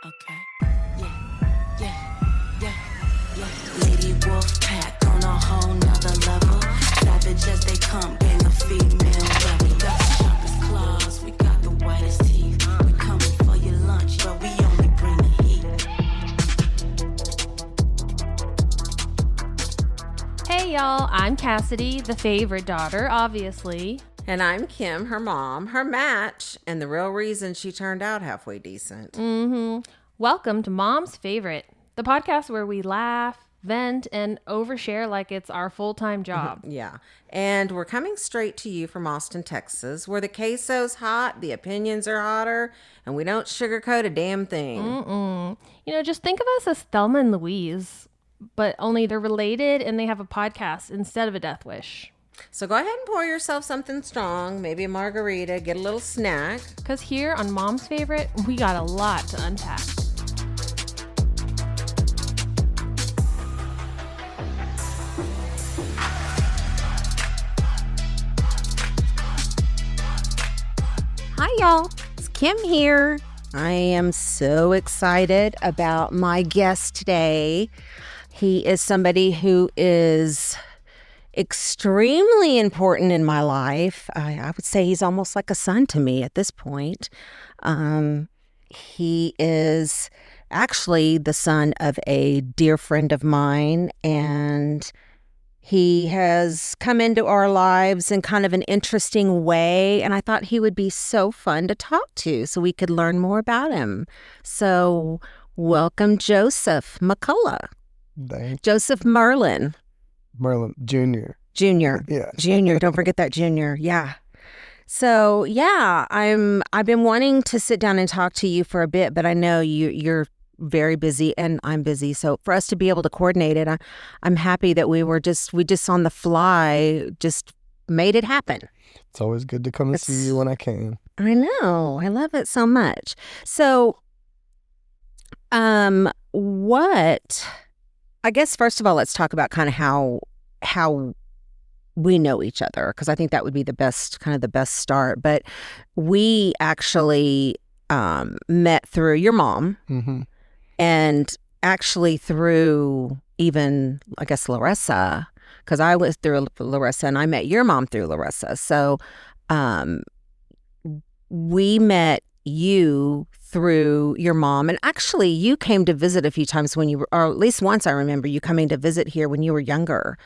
Okay. Yeah. Lady Wolf Pack on a whole nother level. Savage as they come, gang of female rebel. We got the sharpest claws, we got the whitest teeth. We coming for your lunch, but we only bring the heat. Hey y'all, I'm Cassidy, the favorite daughter, obviously. And I'm Kim, her mom, her match, and the real reason she turned out halfway decent. Welcome to Mom's Favorite, the podcast where we laugh, vent, and overshare like it's our full-time job. Yeah. And we're coming straight to you from Austin, Texas, where the queso's hot, the opinions are hotter, and we don't sugarcoat a damn thing. You know, just think of us as Thelma and Louise, but only they're related and they have a podcast instead of a death wish. So go ahead and pour yourself something strong, maybe a margarita, get a little snack. Because here on Mom's Favorite, we got a lot to unpack. Hi, y'all. It's Kim here. I am so excited about my guest today. He is somebody who is extremely important in my life. I would say he's almost like a son to me at this point. He is actually the son of a dear friend of mine, and he has come into our lives in kind of an interesting way, and I thought he would be so fun to talk to so we could learn more about him. So welcome, Josef McCullough. Thanks. Josef Merlin. Merlin Jr. Junior. Yeah. Junior. Don't forget that junior. Yeah. So yeah, I've been wanting to sit down and talk to you for a bit, but I know you're very busy and I'm busy. So for us to be able to coordinate it, I'm happy that we just on the fly just made it happen. It's always good to come and see you when I can. I know. I love it so much. So I guess first of all, let's talk about kind of how we know each other, because I think that would be the best start. But we actually met through your mom, and actually through even, I guess, Larissa, because I was through Larissa and I met your mom through Larissa. So we met you through your mom, and actually you came to visit a few times when you were, or at least once I remember you coming to visit here when you were younger.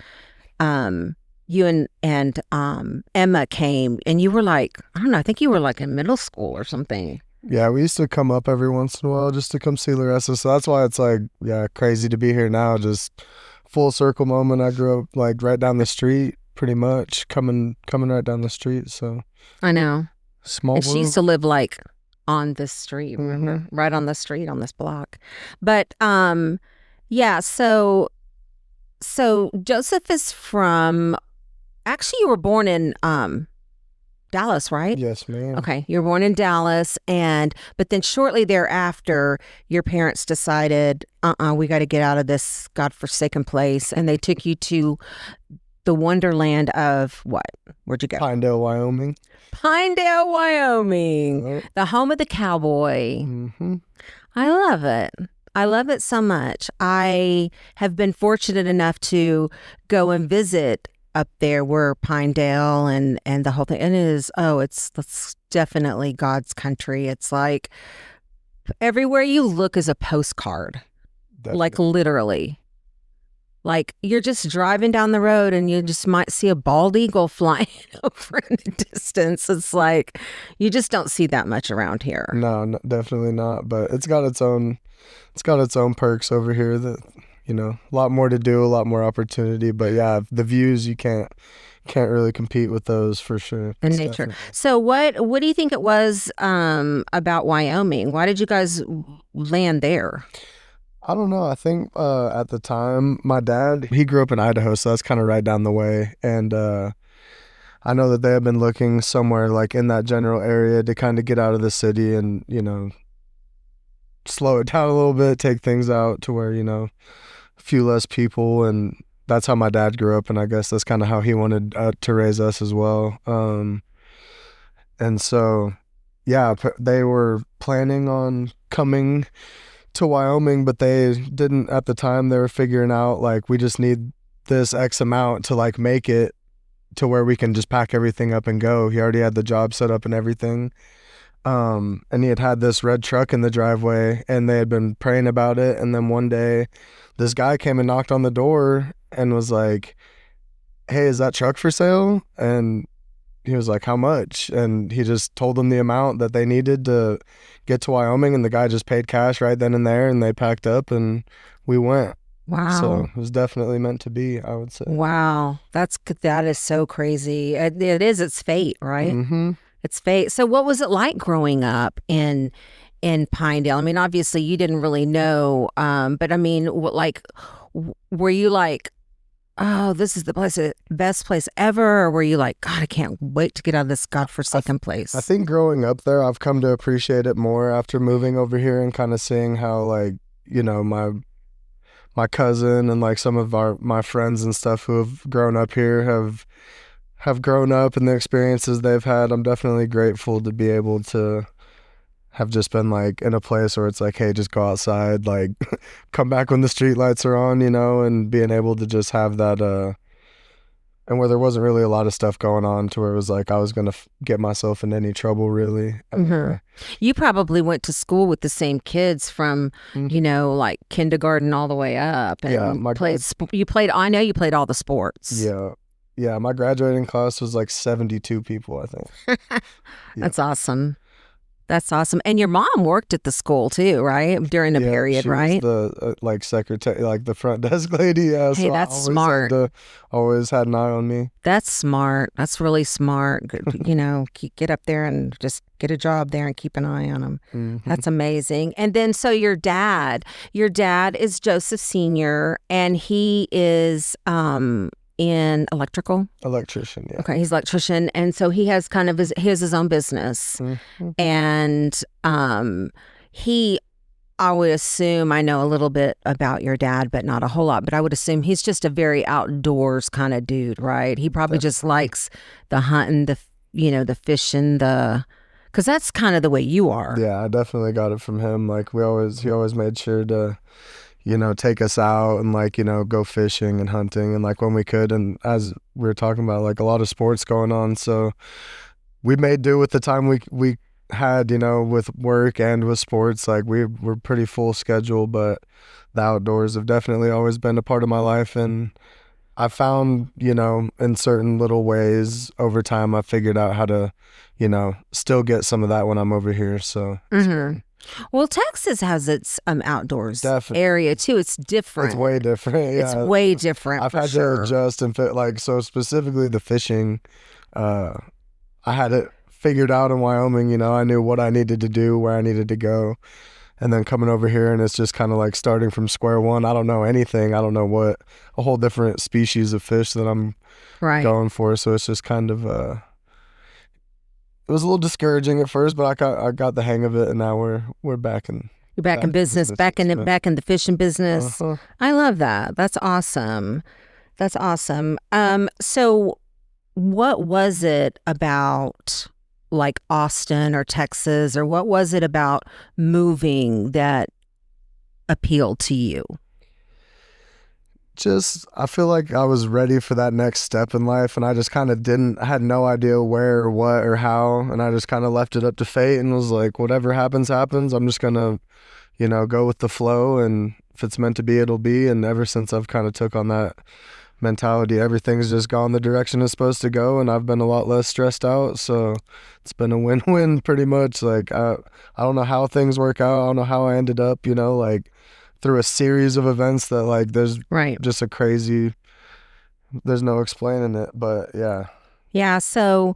You and Emma came, and you were like, I don't know, I think you were like in middle school or something. Yeah, we used to come up every once in a while just to come see Larissa. So that's why it's like, yeah, crazy to be here now. Just full circle moment. I grew up like right down the street, pretty much coming right down the street. So I know. Small And world. she used to live like on this street, remember? Right on the street, on this block. But yeah, so Josef is from, actually you were born in Dallas, right? Yes, ma'am. Okay, you were born in Dallas, but then shortly thereafter, your parents decided, we got to get out of this godforsaken place, and they took you to the wonderland of what? Where'd you go? Pinedale, Wyoming. Pinedale, Wyoming, Yep. the home of the cowboy. I love it. I love it so much. I have been fortunate enough to go and visit up there where Pinedale and the whole thing. And it is, it's definitely God's country. It's like everywhere you look is a postcard, like literally. Like you're just driving down the road and you just might see a bald eagle flying over in the distance. It's like you just don't see that much around here. No, definitely not. But it's got its own perks over here that, you know, a lot more to do, a lot more opportunity. But yeah, the views, you can't really compete with those for sure. In nature. So what do you think it was about Wyoming? Why did you guys land there? I don't know. I think at the time, my dad, he grew up in Idaho, so that's kind of right down the way. And I know that they have been looking somewhere like in that general area to kind of get out of the city and, you know, slow it down a little bit, take things out to where, you know, a few less people. And that's how my dad grew up. And I guess that's kind of how he wanted to raise us as well. And so, yeah, they were planning on coming to Wyoming, but they didn't at the time. They were figuring out like we just need this X amount to like make it to where we can just pack everything up and go. He already had the job set up and everything. And he had this red truck in the driveway, and they had been praying about it. And then one day this guy came and knocked on the door and was like, "Hey, is that truck for sale?" And he was like, "How much?" And he just told them the amount that they needed to get to Wyoming, and the guy just paid cash right then and there, and they packed up and we went. Wow. So it was definitely meant to be, I would say. Wow. That is so crazy. It's fate, right? Mm-hmm. It's fate. So what was it like growing up in Pinedale? I mean, obviously you didn't really know, but I mean, were you like, oh, this is the best place ever? Or were you like, God, I can't wait to get out of this godforsaken place? I think growing up there, I've come to appreciate it more after moving over here and kind of seeing how, like, you know, my cousin and like some of my friends and stuff who have grown up here have grown up, and the experiences they've had. I'm definitely grateful to be able to have just been like in a place where it's like, hey, just go outside, like come back when the street lights are on, you know, and being able to just have that, and where there wasn't really a lot of stuff going on to where it was like I was going to get myself in any trouble, really. Mm-hmm. You probably went to school with the same kids from, you know, like kindergarten all the way up. And I know you played all the sports. Yeah. Yeah. My graduating class was like 72 people, I think. That's awesome. That's awesome. And your mom worked at the school too, right? During the period, she right? was the like secretary, like the front desk lady. Yeah, hey, so that's smart. Always had an eye on me. That's smart. That's really smart. You know, get up there and just get a job there and keep an eye on them. Mm-hmm. That's amazing. And then, so your dad is Josef Sr., and he is in electrician. Yeah. Okay, he's electrician, and so he has kind of his own business. Mm-hmm. And I would assume, I know a little bit about your dad, but not a whole lot, but I would assume he's just a very outdoors kind of dude, right? He probably just likes the hunting, the fishing, because that's kind of the way you are. Yeah, I definitely got it from him. Like he always made sure to, you know, take us out and like, you know, go fishing and hunting and like when we could. And as we were talking about, like a lot of sports going on. So we made do with the time we had, you know, with work and with sports. Like we're pretty full schedule, but the outdoors have definitely always been a part of my life. And I found, you know, in certain little ways over time, I figured out how to, you know, still get some of that when I'm over here. So mm-hmm. Well, Texas has its outdoors area too. It's different. It's way different. Yeah. It's way different. I've had to adjust and fit. Like, so specifically the fishing, I had it figured out in Wyoming. You know, I knew what I needed to do, where I needed to go, and then coming over here, and it's just kind of like starting from square one. I don't know anything. I don't know what a whole different species of fish that I'm going for. So it's just kind of it was a little discouraging at first, but I got the hang of it, and now we're back in. You're back in business, back in the fishing business. Uh-huh. I love that. That's awesome. That's awesome. So what was it about like Austin or Texas, or what was it about moving that appealed to you? Just, I feel like I was ready for that next step in life, and I just kind of I had no idea where or what or how, and I just kind of left it up to fate and was like, whatever happens, happens. I'm just going to, you know, go with the flow, and if it's meant to be, it'll be. And ever since I've kind of took on that mentality, everything's just gone the direction it's supposed to go, and I've been a lot less stressed out. So it's been a win-win pretty much. Like, I don't know how things work out. I don't know how I ended up, you know, like, through a series of events that like there's just a crazy, there's no explaining it, but yeah. So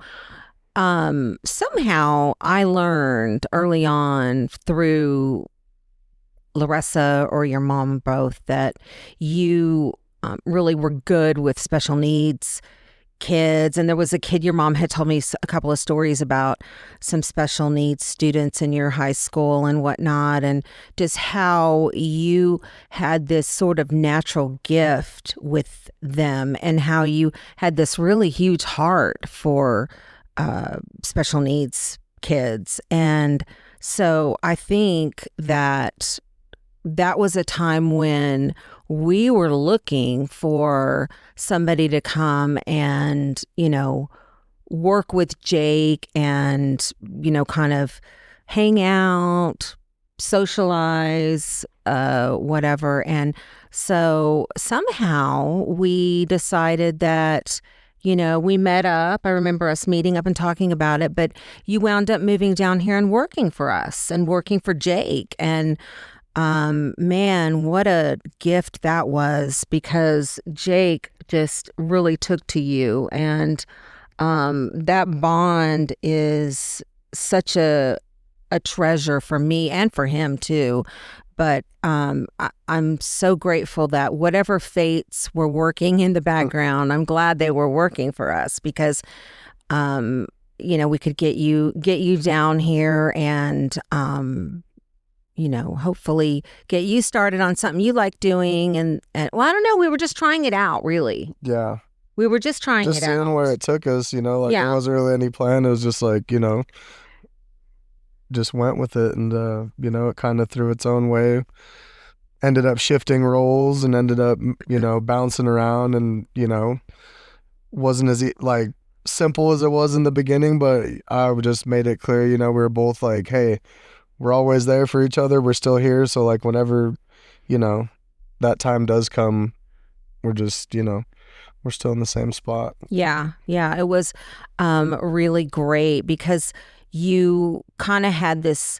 somehow I learned early on through Larissa or your mom both that you really were good with special needs kids. And there was a kid, your mom had told me a couple of stories about some special needs students in your high school and whatnot, and just how you had this sort of natural gift with them, and how you had this really huge heart for special needs kids. And So I think that was a time when we were looking for somebody to come and, work with Jake and, kind of hang out, socialize, whatever. And so somehow we decided that, we met up. I remember us meeting up and talking about it, but you wound up moving down here and working for us and working for Jake. And man, what a gift that was, because Jake just really took to you. And that bond is such a treasure for me and for him too. But I'm so grateful that whatever fates were working in the background, I'm glad they were working for us, because we could get you down here and hopefully get you started on something you like doing. And well, I don't know, we were just trying it out, really. Yeah. We were just trying it out. Just seeing where it took us, There wasn't really any plan. It was just like, just went with it, and it kind of threw its own way, ended up shifting roles and ended up bouncing around, and wasn't as simple as it was in the beginning, but I just made it clear, we were both like, hey, we're always there for each other, we're still here, so like whenever that time does come, we're just we're still in the same spot. Yeah it was really great, because you kind of had this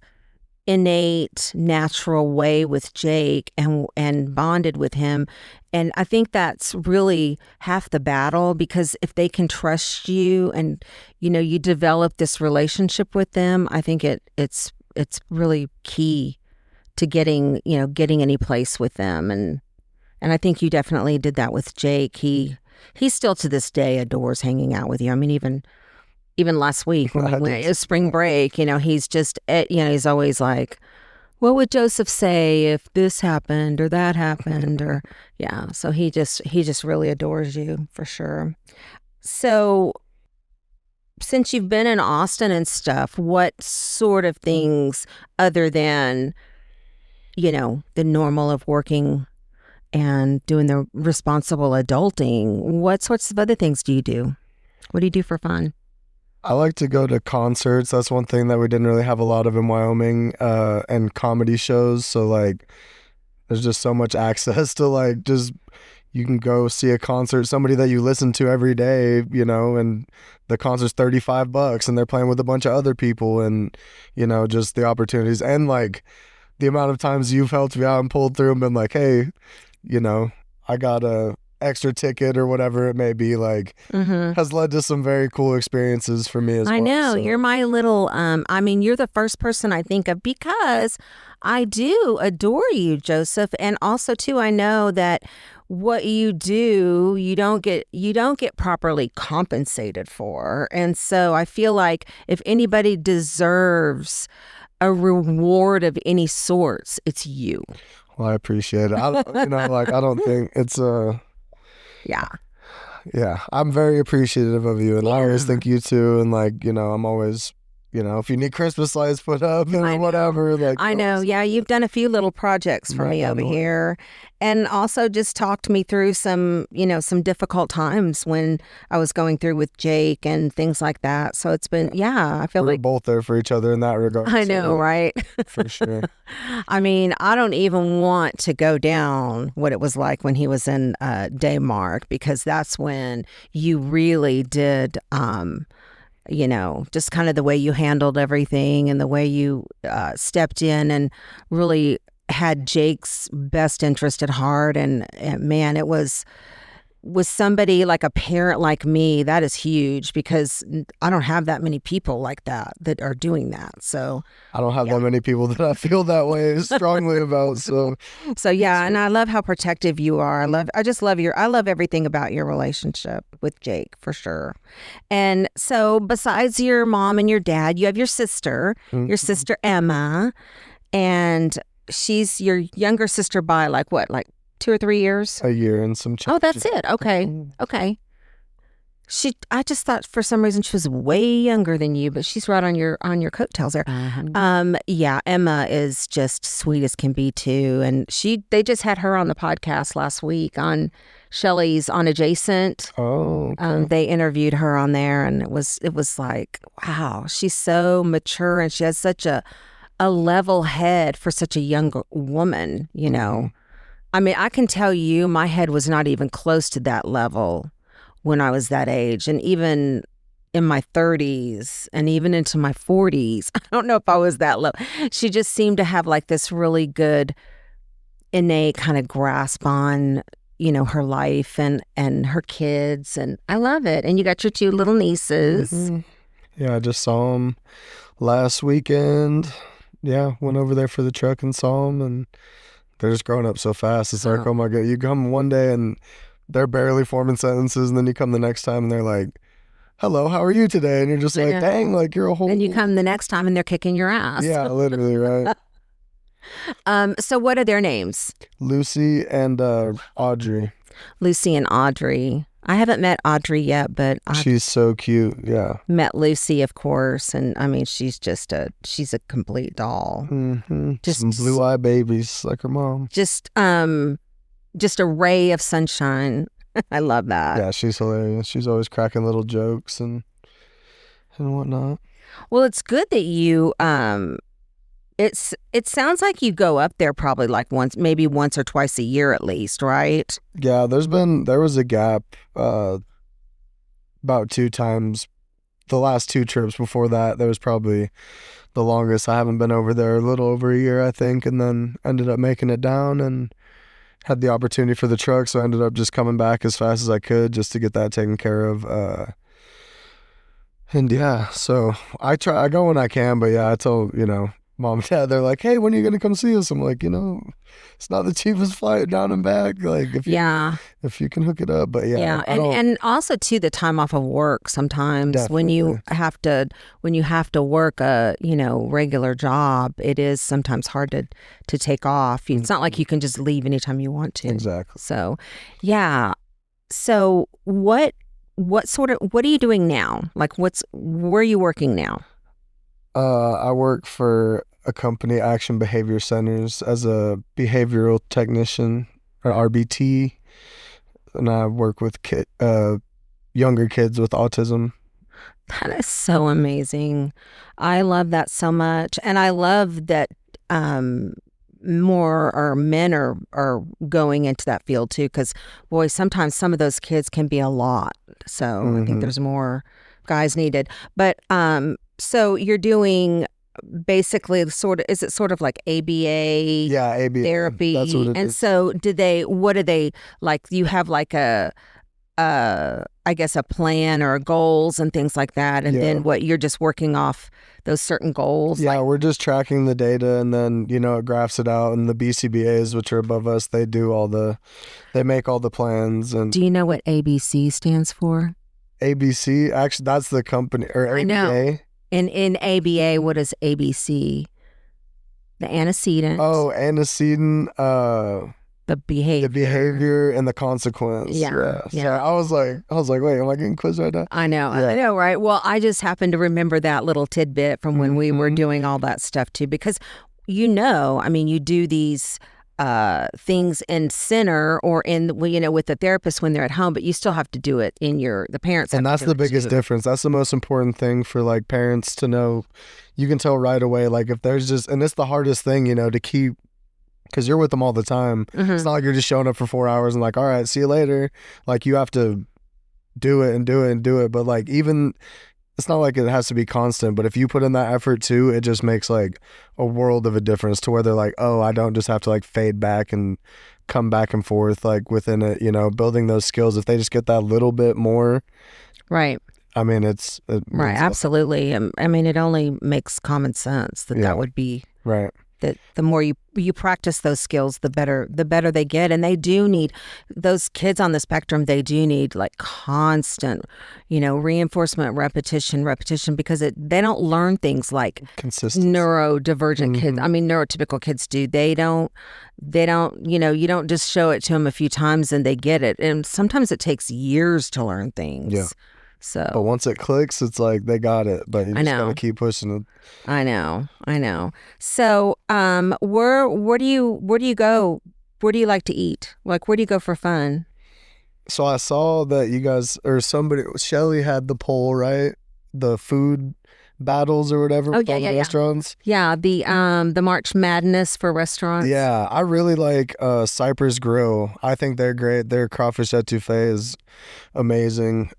innate, natural way with Jake and bonded with him. And I think that's really half the battle, because if they can trust you and, you develop this relationship with them, I think it's really key to getting any place with them. And I think you definitely did that with Jake. He still to this day adores hanging out with you. I mean, even last week when we went, it was spring break, he's just, he's always like, what would Joseph say if this happened or that happened? Or, yeah. So he just really adores you, for sure. So since you've been in Austin and stuff, what sort of things, other than, the normal of working and doing the responsible adulting, what sorts of other things do you do? What do you do for fun? I like to go to concerts. That's one thing that we didn't really have a lot of in Wyoming, and comedy shows. So like, there's just so much access to just, you can go see a concert, somebody that you listen to every day, and the concert's $35 and they're playing with a bunch of other people, and, just the opportunities and the amount of times you've helped me out and pulled through and been like, hey, I got a extra ticket or whatever it may be, has led to some very cool experiences for me as well. I know. So. You're my little, you're the first person I think of, because I do adore you, Joseph. And also too, I know that what you do, you don't get properly compensated for. And so I feel like if anybody deserves a reward of any sorts, it's you. Well, I appreciate it. I don't think it's Yeah, I'm very appreciative of you, and I always think you too. And I'm always, if you need Christmas lights put up and whatever. I know. Yeah, you've done a few little projects for me over here, and also just talked me through some difficult times when I was going through with Jake and things like that. So it's been, I feel we're like both there for each other in that regard. I know, right? For sure. I mean, I don't even want to go down what it was like when he was in Daymark, because that's when you really did, just kind of the way you handled everything and the way you stepped in and really had Jake's best interest at heart. And man, it was somebody like a parent like me, that is huge, because I don't have that many people like that are doing that. So I don't have that many people that I feel that way strongly about. So yeah, and I love how protective you are. I love everything about your relationship with Jake, for sure. And so besides your mom and your dad, you have your sister, your sister Emma, and she's your younger sister by like 2 or 3 years? A year and some change. Oh, that's it. Okay. I just thought for some reason she was way younger than you, but she's right on your coattails there. Yeah, Emma is just sweet as can be too, and they just had her on the podcast last week on Shelly's on Adjacent. Oh, okay. They interviewed her on there, and it was like, wow, she's so mature and she has such a level head for such a young woman. You know, I mean, I can tell you, my head was not even close to that level when I was that age, and even in my 30s and even into my 40s, I don't know if I was that low. She just seemed to have like this really good innate kind of grasp on, you know, her life and her kids, and I love it. And you got your 2 little nieces. Yeah, I just saw them last weekend. Yeah, went over there for the truck and saw them, and they're just growing up so fast. It's like, oh my God, you come one day and they're barely forming sentences, and then you come the next time and they're like, hello, how are you today? And you're just like, dang, like you're a whole... And you come the next time and they're kicking your ass. Yeah, literally, right? So what are their names? Lucy and Audrey. Lucy and Audrey. I haven't met Audrey yet, but she's so cute. Yeah. Met Lucy, of course, and I mean, she's a complete doll. Just some blue-eyed babies like her mom. Just a ray of sunshine. I love that. Yeah, she's hilarious. She's always cracking little jokes and whatnot. Well, it's good that you it sounds like you go up there probably like maybe once or twice a year at least, right? Yeah, there was a gap about 2 times. The last 2 trips before that, there was probably the longest. I haven't been over there a little over a year, I think, and then ended up making it down and had the opportunity for the truck, so I ended up just coming back as fast as I could just to get that taken care of. And yeah, so I go when I can, but yeah, I told, you know, Mom and Dad, they're like, hey, when are you going to come see us? I'm like, you know, it's not the cheapest flight down and back. Like, if you can hook it up. But yeah. And also too, the time off of work sometimes. Definitely. when you have to work a, you know, regular job, it is sometimes hard to take off. It's not like you can just leave anytime you want to. Exactly. So yeah. So what are you doing now? Like where are you working now? I work for a company, Action Behavior Centers, as a behavioral technician, or RBT, and I work with younger kids with autism. That is so amazing. I love that so much, and I love that more men are going into that field too, because boy, sometimes some of those kids can be a lot. So I think there's more guys needed, but so you're doing basically is it sort of like ABA? Yeah, ABA therapy. That's what it is. And so what do they like? You have like I guess a plan or goals and things like that, and then you're just working off those certain goals. Yeah, we're just tracking the data, and then, you know, it graphs it out, and the BCBAs, which are above us, they make all the plans. And do you know what ABC stands for? ABC, actually, that's the company, or ABA. I know. In ABA, what is ABC? The antecedent. Oh, antecedent. The behavior. The behavior and the consequence. Yeah. So I was like, wait, am I getting quizzed right now? I know, right? Well, I just happened to remember that little tidbit from when we were doing all that stuff too, because, you know, I mean, you do these things in center or with the therapist when they're at home, but you still have to do it in the parents. And that's the biggest difference. That's the most important thing for like parents to know. You can tell right away, like if there's and it's the hardest thing, you know, to keep, because you're with them all the time. It's not like you're just showing up for 4 hours and like, all right, see you later. Like you have to do it and do it and do it. But like even, it's not like it has to be constant, but if you put in that effort too, it just makes like a world of a difference to where they're like, oh, I don't just have to like fade back and come back and forth like within it, you know, building those skills. If they just get that little bit more. Right. I mean, right. Absolutely. I mean, it only makes common sense that would be right. That the more you practice those skills, the better they get. And they do need, those kids on the spectrum, they do need like constant, you know, reinforcement, repetition, because they don't learn things like neurodivergent kids. I mean, neurotypical kids do. They don't, you know, you don't just show it to them a few times and they get it. And sometimes it takes years to learn things. Yeah. So, but once it clicks, it's like they got it. But you I just know. gotta keep pushing it. I know. So, where do you go? Where do you like to eat? Like, where do you go for fun? So I saw that you guys or somebody, Shelly had the poll, right? The food battles or whatever Oh, with yeah, all the yeah, yeah. restaurants. Yeah, the March Madness for restaurants. Yeah, I really like Cypress Grill. I think they're great. Their crawfish etouffee is amazing.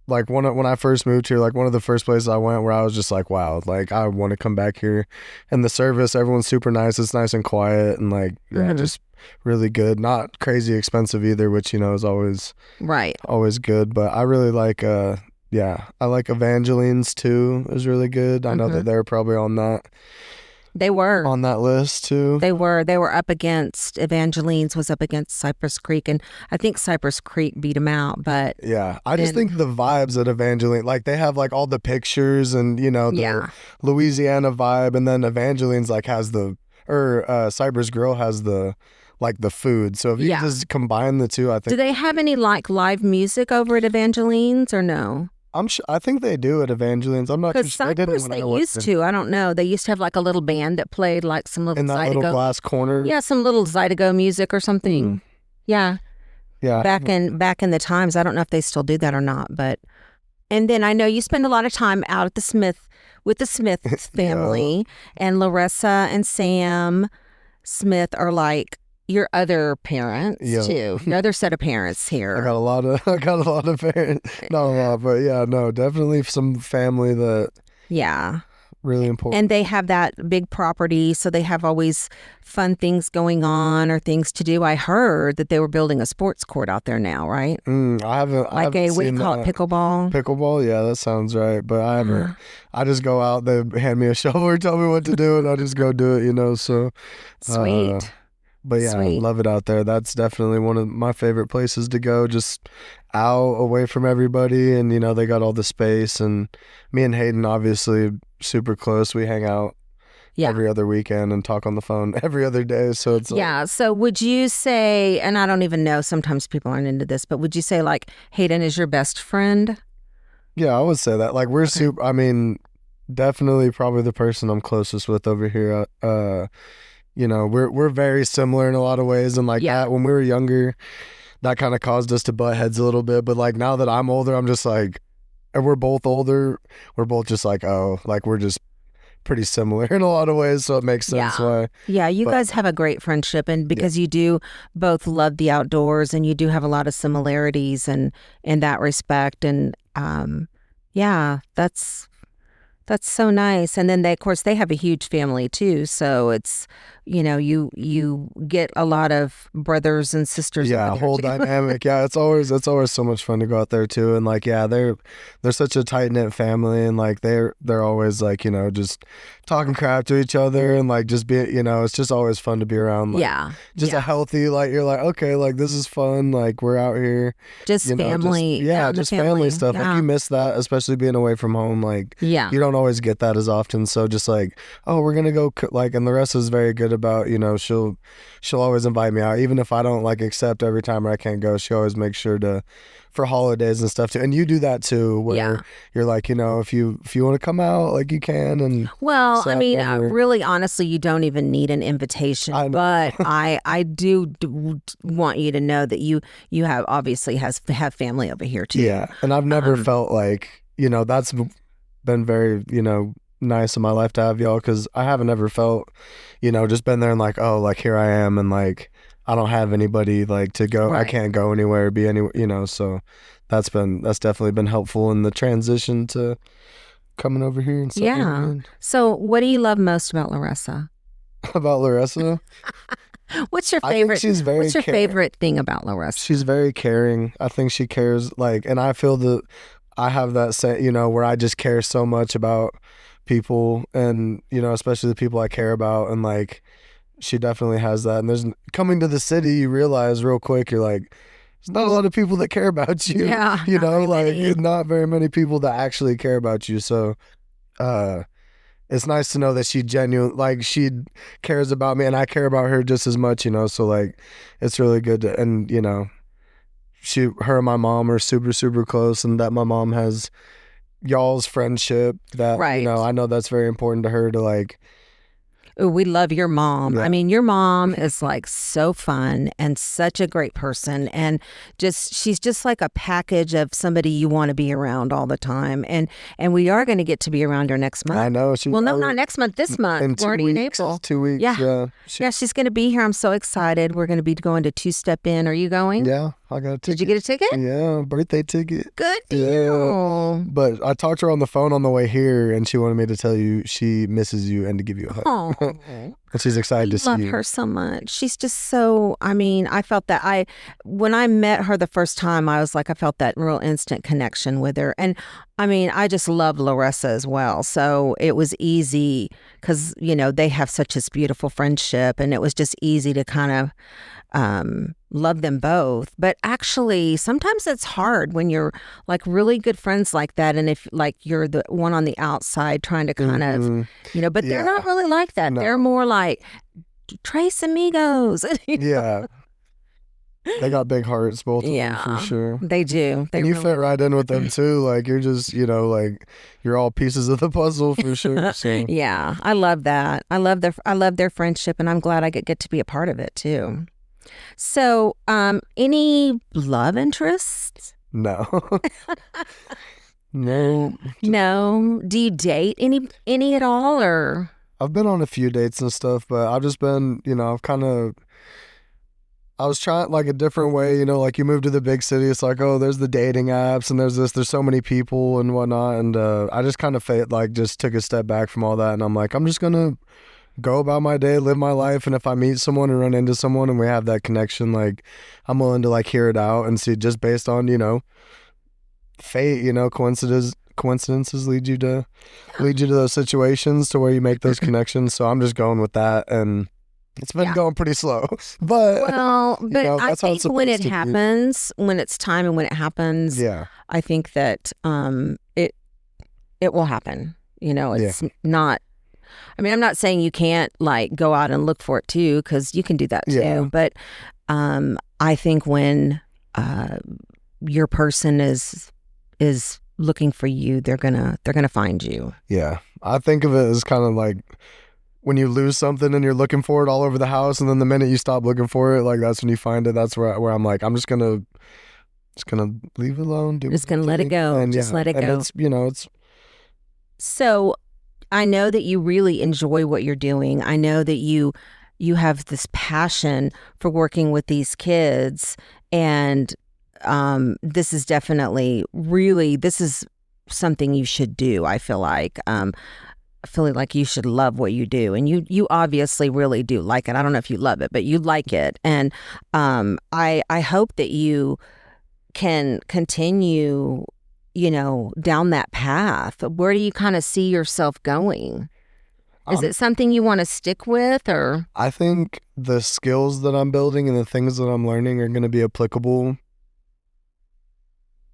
Like when I first moved here, like one of the first places I went where I was just like, wow, like I want to come back here. And the service, everyone's super nice. It's nice and quiet and like just really good. Not crazy expensive either, which is always Right. good. But I really like I like Evangeline's too. Is really good. I know that they're probably on that They were. list too. They were up against Evangeline's was up against Cypress Creek, and I think Cypress Creek beat them out. But Yeah, I just think the vibes at Evangeline, like they have like all the pictures and the Louisiana vibe, and then Evangeline's like has Cypress Grill has the like the food. So if you just combine the two, I think. Do they have any like live music over at Evangeline's or no? I think they do at Evangeline's. I'm not too Because sure. They didn't Cypress, when I they went used there. to. I don't know. They used to have like a little band that played like some little In that little glass corner. Yeah, some little Zydeco music or something. Yeah. Yeah. Back in the times, I don't know if they still do that or not, but and then I know you spend a lot of time out at with the Smith family, and Larissa and Sam Smith are like your other parents too. Another set of parents here. I got a lot of parents. Not a lot, but definitely some family that really important. And they have that big property, so they have always fun things going on or things to do. I heard that they were building a sports court out there now, right? I haven't. What do you call it? Pickleball? Pickleball, yeah, that sounds right. But I haven't. I just go out, they hand me a shovel or tell me what to do, and I just go do it, so. Sweet. But yeah, I love it out there. That's definitely one of my favorite places to go, just out away from everybody. And, they got all the space. And me and Hayden, obviously, super close. We hang out every other weekend and talk on the phone every other day. So it's So would you say, and I don't even know, sometimes people aren't into this, but would you say like Hayden is your best friend? Yeah, I would say that. Like we're super, I mean, definitely probably the person I'm closest with over here. We're very similar in a lot of ways, and like that when we were younger, that kind of caused us to butt heads a little bit. But like now that I'm older, I'm just like, and we're both older, we're both just like, oh, like we're just pretty similar in a lot of ways, so it makes sense why. Yeah, you guys have a great friendship, and because you do both love the outdoors, and you do have a lot of similarities in that respect, and that's so nice. And then they, of course, they have a huge family too. So it's, you get a lot of brothers and sisters. Yeah, whole dynamic. Yeah, it's always so much fun to go out there too. And like, they're such a tight knit family, and like they're always like, just talking crap to each other, and like just be, it's just always fun to be around. Like, a healthy, like you're like, okay, like this is fun. Like we're out here, just family. Just family stuff. Like you miss that, especially being away from home. Like you don't always get that as often. So just like, oh, we're gonna go like, and Larissa's very good about, she'll always invite me out, even if I don't like accept every time I can't go. She always makes sure to, for holidays and stuff too. And you do that too, where you're like, if you want to come out, like you can. And well, I mean, really, honestly, you don't even need an invitation. But I do want you to know that you have obviously have family over here too. Yeah, and I've never felt like, that's been very, nice in my life to have y'all, because I haven't ever felt, just been there and like, oh, like here I am, and like I don't have anybody like to go. I can't go anywhere, be anywhere, so that's definitely been helpful in the transition to coming over here and stuff. Yeah. So what do you love most about Larissa? About Larissa? What's your favorite? What's your favorite thing about Larissa? She's very caring. I think she cares, like, and I feel that I have that where I just care so much about people, and especially the people I care about, and like she definitely has that. And there's, coming to the city, you realize real quick, you're like, there's not a lot of people that care about you. Yeah, not very many people that actually care about you. So it's nice to know that she she cares about me, and I care about her just as much, so like it's really good to, and her and my mom are super, super close, and that my mom has y'all's friendship that, Right. I know that's very important to her to like. Ooh, we love your mom. Yeah. I mean, your mom is like so fun and such a great person, and she's just like a package of somebody you want to be around all the time. And we are going to get to be around her next month. I know. Well, no, not next month. This month. In We're 2 already weeks. in April. 2 weeks. Yeah. Yeah. She's going to be here. I'm so excited. We're going to be going to Two Step In. Are you going? Yeah, I got a ticket. Did you get a ticket? Yeah, birthday ticket. Good deal. Yeah. But I talked to her on the phone on the way here, and she wanted me to tell you she misses you and to give you a hug. Oh, And she's excited to see love you. her so much. She's just so, I mean, I felt that when I met her the first time, I was like, I felt that real instant connection with her. And I mean, I just love Larissa as well. So it was easy because, they have such this beautiful friendship, and it was just easy to kind of love them both. But actually, sometimes it's hard when you're like really good friends like that, and if like you're the one on the outside trying to kind of, but they're not really like that. No. They're more like Tres Amigos. Yeah. They got big hearts, both of them, for sure. They do. And you really fit right in with them too. Like you're just, like you're all pieces of the puzzle for sure. So. Yeah, I love that. I love their friendship, and I'm glad I get to be a part of it too. So, any love interests? No. No. No. Do you date any at all, or? I've been on a few dates and stuff, but I've just been, I was trying like a different way, like you move to the big city, it's like, oh, there's the dating apps and there's so many people and whatnot. And I just kind of just took a step back from all that. And I'm like, I'm just going to go about my day, live my life. And if I meet someone and run into someone and we have that connection, like I'm willing to like hear it out and see just based on, fate, coincidences lead you to those situations to where you make those connections. So I'm just going with that. And it's been going pretty slow, but I think when it happens, when it's time and when it happens, I think that it will happen. It's not. I mean, I'm not saying you can't like go out and look for it too, because you can do that too. Yeah. But I think when your person is looking for you, they're gonna find you. Yeah, I think of it as kind of like when you lose something and you're looking for it all over the house, and then the minute you stop looking for it, like that's when you find it. That's where I'm like, I'm just gonna leave it alone. Just gonna let it go. And just let it go. It's it's. So, I know that you really enjoy what you're doing. I know that you have this passion for working with these kids, and this is definitely this is something you should do. I feel like you should love what you do, and you obviously really do like it. I don't know if you love it, but you like it, and I hope that you can continue, down that path. Where do you kind of see yourself going? Is it something you want to stick with, or? I think the skills that I'm building and the things that I'm learning are going to be applicable,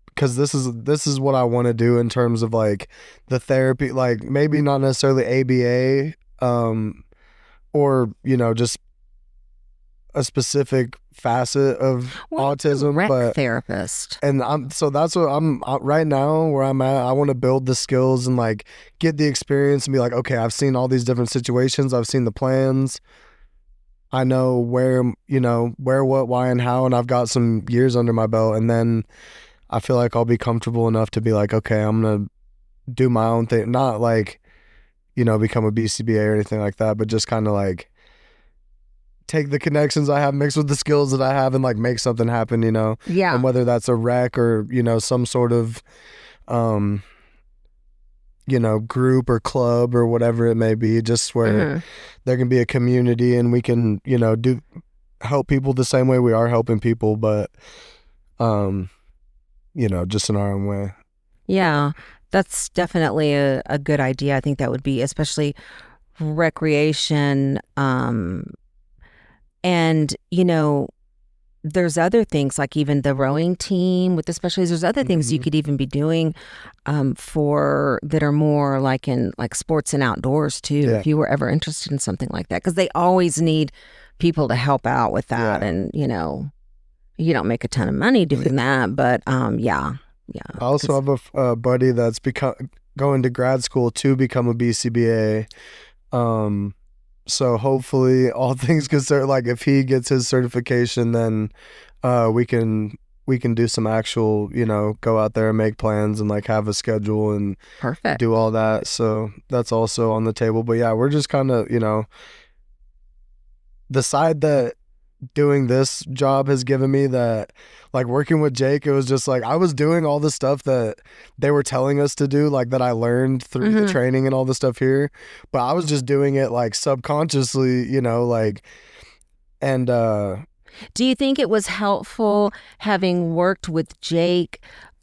because this is what I want to do in terms of like the therapy, like maybe not necessarily ABA, or just a specific facet of autism, but therapist. And so that's what I'm right now where I'm at. I want to build the skills and like get the experience and be like, okay, I've seen all these different situations. I've seen the plans. I know where, what, why, and how, and I've got some years under my belt. And then I feel like I'll be comfortable enough to be like, okay, I'm going to do my own thing. Not like, become a BCBA or anything like that, but just kind of like take the connections I have mixed with the skills that I have and like make something happen, Yeah. And whether that's a rec or, some sort of, group or club or whatever it may be, just where there can be a community and we can, help people the same way we are helping people, but, just in our own way. Yeah. That's definitely a good idea. I think that would be, especially recreation, and, there's other things like even the rowing team with the specialties. There's other things you could even be doing that are more like in like sports and outdoors too, if you were ever interested in something like that, because they always need people to help out with that. And, you don't make a ton of money doing that, but yeah. I also have a buddy that's going to grad school to become a BCBA. So hopefully, all things considered, like if he gets his certification, then we can do some actual, go out there and make plans and like have a schedule and Perfect. do all that. So that's also on the table. But yeah, we're just kind of, the side that doing this job has given me, that like working with Jake, it was just like I was doing all the stuff that they were telling us to do, like that I learned through the training and all the stuff here, but I was just doing it like subconsciously, and do you think it was helpful having worked with Jake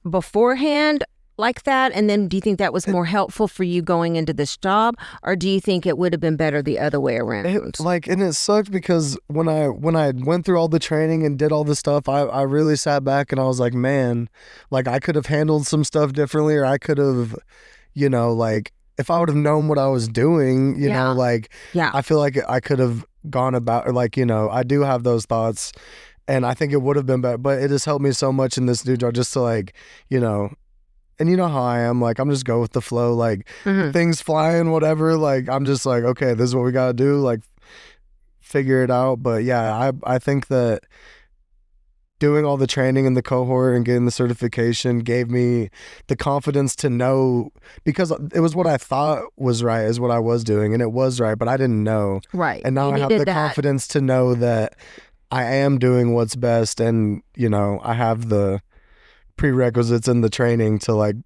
beforehand like that? And then do you think that was more helpful for you going into this job? Or do you think it would have been better the other way around? And it sucked because when I went through all the training and did all the stuff, I really sat back and I was like, man, like I could have handled some stuff differently, or I could have, like if I would have known what I was doing, I feel like I could have gone about, or like, I do have those thoughts, and I think it would have been better, but it has helped me so much in this new job just to like, and you know how I am, like I'm just go with the flow, like things flying, whatever, like I'm just like, okay, this is what we gotta do, like figure it out. But yeah, I think that doing all the training in the cohort and getting the certification gave me the confidence to know, because it was what I thought was right is what I was doing, and it was right, but I didn't know. Right. And now I have the confidence to know that I am doing what's best, and I have the prerequisites in the training to like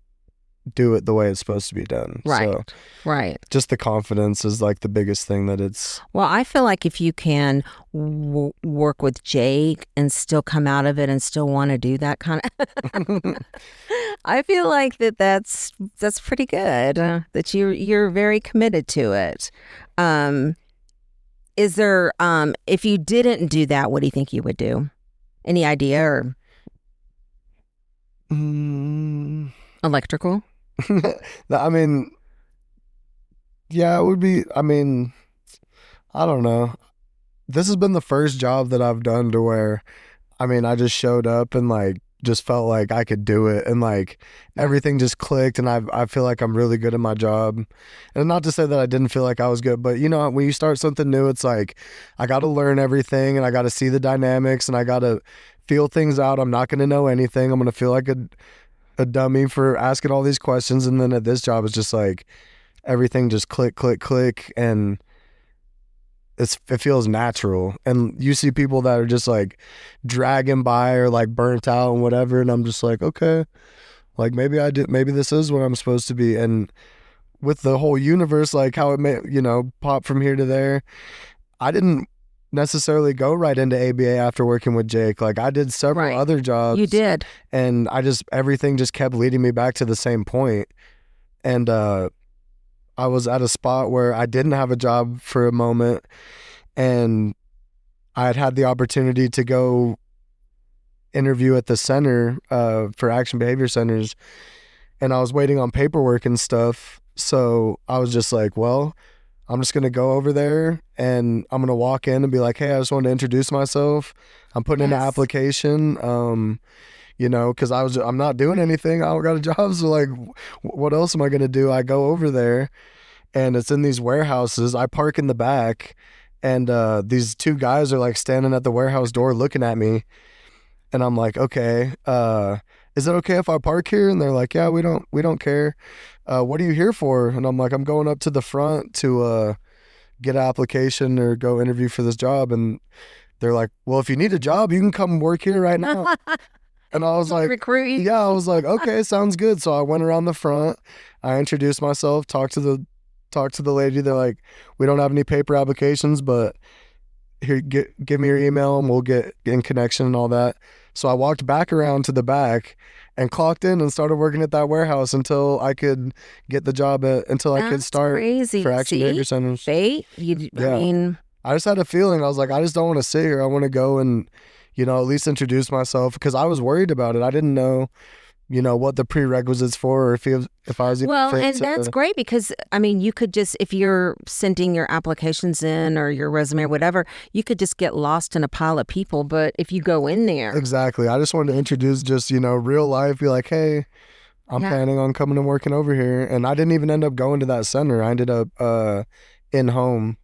do it the way it's supposed to be done. Right. So right. just the confidence is like the biggest thing that it's. Well, I feel like if you can work with Jake and still come out of it and still want to do that kind of, I feel like that's pretty good. That you're very committed to it. Is there if you didn't do that, what do you think you would do? Any idea? Or electrical? I mean, yeah, it would be. I mean, I don't know. This has been the first job that I've done to where, I mean, I just showed up and like just felt like I could do it, and like everything just clicked, and I feel like I'm really good at my job. And not to say that I didn't feel like I was good, but when you start something new, it's like I got to learn everything, and I got to see the dynamics, and I got to feel things out. I'm not going to know anything. I'm going to feel like a dummy for asking all these questions. And then at this job, it's just like everything just click, click, click, and it feels natural. And you see people that are just like dragging by or like burnt out and whatever, and I'm just like, okay, like maybe this is what I'm supposed to be. And with the whole universe, like how it may pop from here to there, I didn't necessarily go right into ABA after working with Jake. Like I did several other jobs. You did. And everything just kept leading me back to the same point. And I was at a spot where I didn't have a job for a moment, and I had the opportunity to go interview at the center for action behavior centers, and I was waiting on paperwork and stuff. So I was just like, well, I'm just going to go over there and I'm going to walk in and be like, hey, I just wanted to introduce myself. I'm putting in an application, because I'm not doing anything. I don't got a job. So like, what else am I going to do? I go over there, and it's in these warehouses. I park in the back, and these two guys are like standing at the warehouse door looking at me. And I'm like, okay, is it okay if I park here? And they're like, yeah, we don't care. What are you here for? And I'm like, I'm going up to the front to get an application or go interview for this job. And they're like, well, if you need a job, you can come work here right now. And I was like, recruit you? Yeah, I was like, okay, sounds good. So I went around the front, I introduced myself, talked to the lady. They're like, we don't have any paper applications, but here, give me your email and we'll get in connection and all that. So I walked back around to the back and clocked in and started working at that warehouse until I could get the job until I could start crazy. for action behavior centers. Fate? I just had a feeling. I was like, I just don't want to sit here. I want to go and, at least introduce myself, because I was worried about it. I didn't know what the prerequisites for, or if I was even Well, fit and to- that's great because, I mean, you could just, if you're sending your applications in or your resume or whatever, you could just get lost in a pile of people. But if you go in there, Exactly. I just wanted to introduce just, real life, be like, hey, I'm Yeah. planning on coming and working over here. And I didn't even end up going to that center. I ended up in home.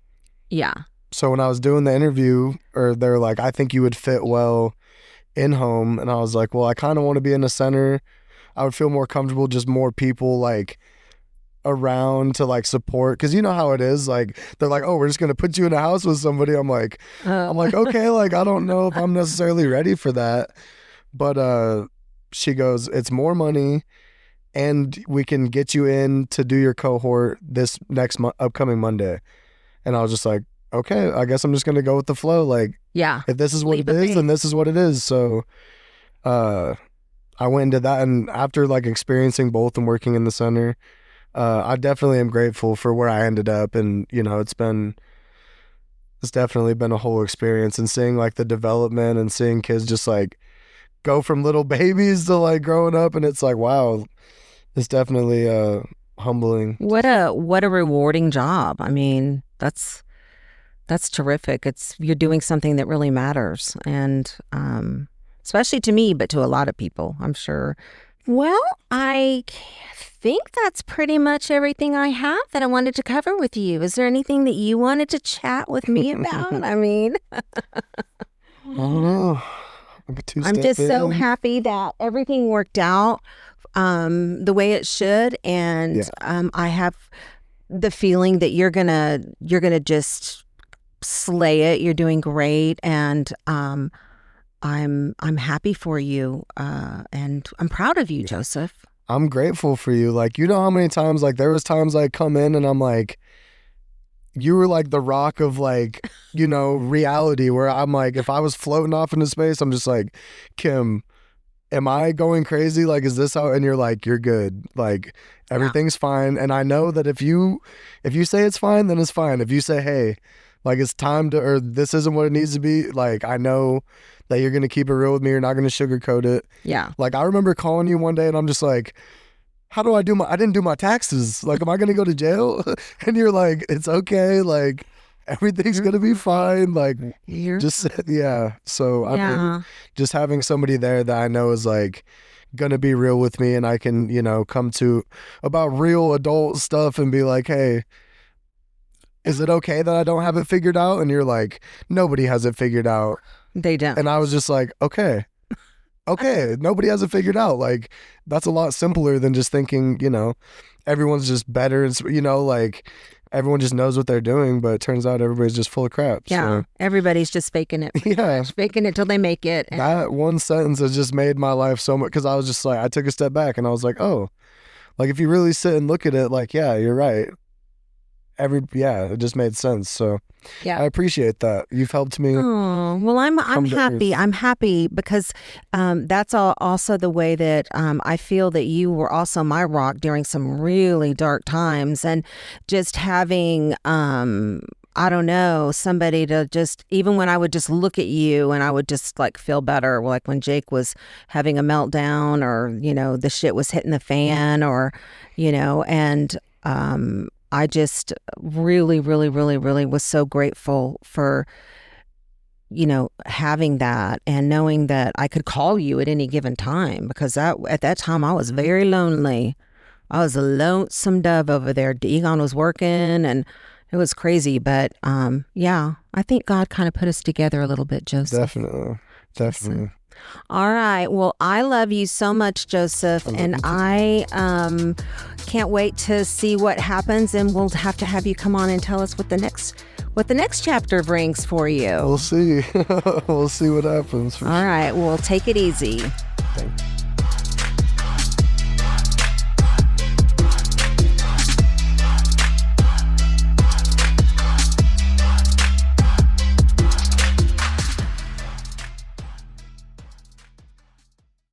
yeah. So when I was doing the interview, or they're like, I think you would fit well in home. And I was like, well, I kind of want to be in a center. I would feel more comfortable, just more people like around to like support. Cause you know how it is. Like, they're like, oh, we're just going to put you in a house with somebody. I'm like, okay, like, I don't know if I'm necessarily ready for that. But she goes, it's more money and we can get you in to do your cohort this next upcoming Monday. And I was just like, okay, I guess I'm just going to go with the flow. Like, Yeah. if this is what Leap it of is, faith. then this is what it is. So I went and did that. And after like experiencing both and working in the center, I definitely am grateful for where I ended up. And, it's definitely been a whole experience, and seeing like the development and seeing kids just like go from little babies to like growing up. And it's like, wow, it's definitely humbling. What a rewarding job. I mean, that's terrific. You're doing something that really matters, and especially to me, but to a lot of people, I'm sure. Well, I think that's pretty much everything I have that I wanted to cover with you. Is there anything that you wanted to chat with me about? I mean, I don't know. I'm just so happy that everything worked out the way it should, and I have the feeling that you're gonna just slay it. You're doing great, and I'm happy for you, and I'm proud of you, Joseph. I'm grateful for you. Like, how many times, like, there was times I come in and I'm like, you were like the rock of like, reality, where I'm like, if I was floating off into space, I'm just like, Kim, am I going crazy? Like, is this how? And you're like, you're good. Like, everything's fine. And I know that if you say it's fine, then it's fine. If you say, hey, like, it's time to, or this isn't what it needs to be, like, I know that you're going to keep it real with me. You're not going to sugarcoat it. Yeah. Like, I remember calling you one day and I'm just like, how do I didn't do my taxes. Like, am I going to go to jail? And you're like, it's okay. Like, everything's going to be fine. Like, just, yeah. So I'm just having somebody there that I know is like going to be real with me, and I can, come to about real adult stuff and be like, hey, is it okay that I don't have it figured out? And you're like, nobody has it figured out. They don't. And I was just like, okay, nobody has it figured out. Like, that's a lot simpler than just thinking, everyone's just better. And, like, everyone just knows what they're doing, but it turns out everybody's just full of crap. Yeah. So, Everybody's just faking it. Yeah. Faking it till they make it. That one sentence has just made my life so much, because I was just like, I took a step back and I was like, oh, like, if you really sit and look at it, like, yeah, you're right. It just made sense. So I appreciate that. You've helped me. Oh, well, I'm happy. I'm happy because that's also the way that I feel that you were also my rock during some really dark times, and just having I don't know, somebody to just, even when I would just look at you and I would just like feel better, like when Jake was having a meltdown, or the shit was hitting the fan, or and I just really, really, really, really was so grateful for, having that, and knowing that I could call you at any given time, because at that time I was very lonely. I was a lonesome dove over there. Egon was working and it was crazy. But I think God kind of put us together a little bit, Joseph. Definitely. All right. Well, I love you so much, Joseph, and I can't wait to see what happens, and we'll have to have you come on and tell us what the next chapter brings for you. We'll see. We'll see what happens. All right. Well, take it easy. Thanks.